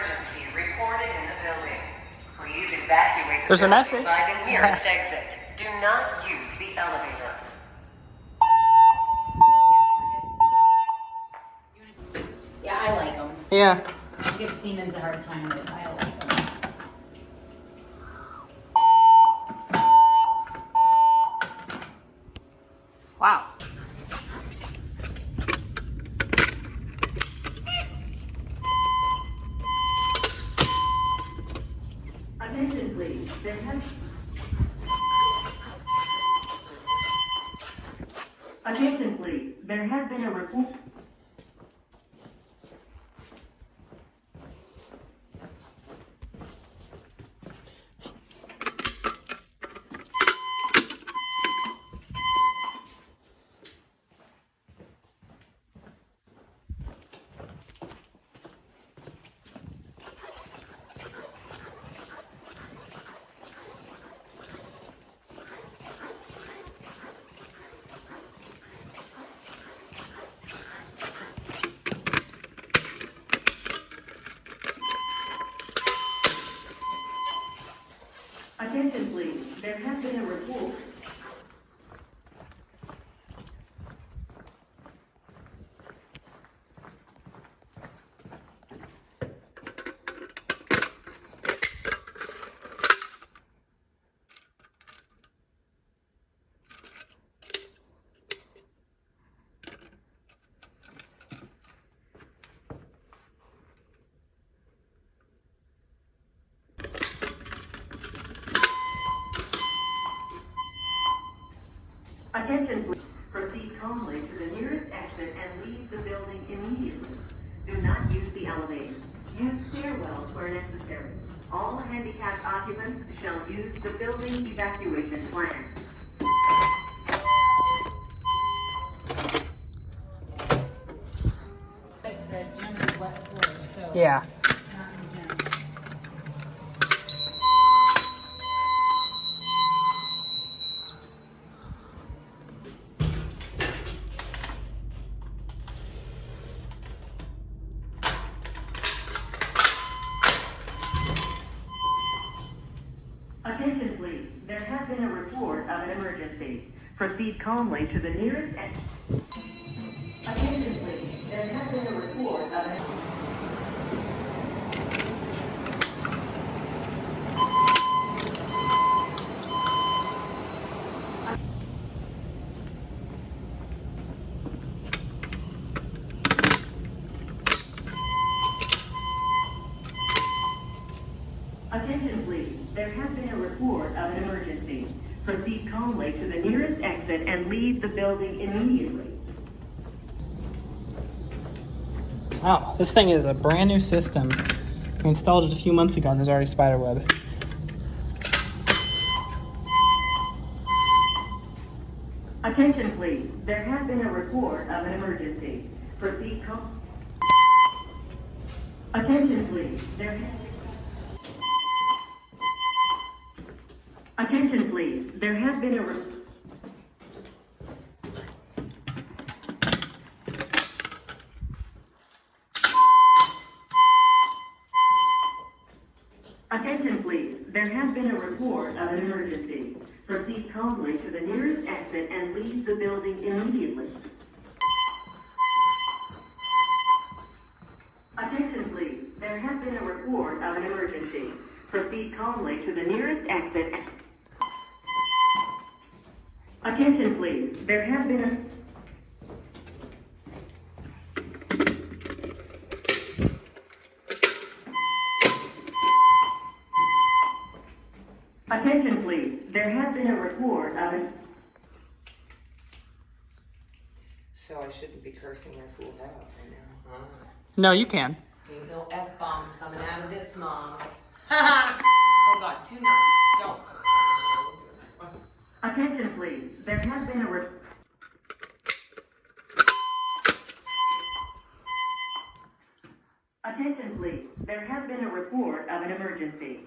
emergency reported in the building. Please evacuate the There's a building message. by the nearest exit. Do not use the elevator. Yeah, I like them. Yeah. I give Siemens a hard time, but I like them. Wow. Attention please, Attention please, there has been a report. Attention please, there has been a report. Attention please, proceed calmly to the nearest exit and leave the building immediately. Do not use the elevator. Use stairwells where necessary. All handicapped occupants shall use the building evacuation plan. But the gym is wet floor, so Yeah. not in the gym. Attention please, there has been a report of an emergency. Proceed calmly to the nearest exit. Attention please, there has been a report of an Attention please, there has been a report of an emergency. Proceed calmly to the nearest exit and leave the building immediately. Wow, this thing is a brand new system. We installed it a few months ago and there's already spider web. Attention please, there has been a report of an emergency. Proceed calmly. Attention please, Attention please, there has been a Attention please, there has been a report of an emergency. Proceed calmly to the nearest exit and leave the building immediately. Attention please, there has been a report of an emergency. Proceed calmly to the nearest exit. Attention please, there has been a Attention please, there has been a report of an So I shouldn't be cursing my fool out right now, huh? No, you can. Ain't no F-bombs coming out of this, moms. Oh God, do not. Don't curse. Attention please, there has been a Attention please, there has been a report of an emergency.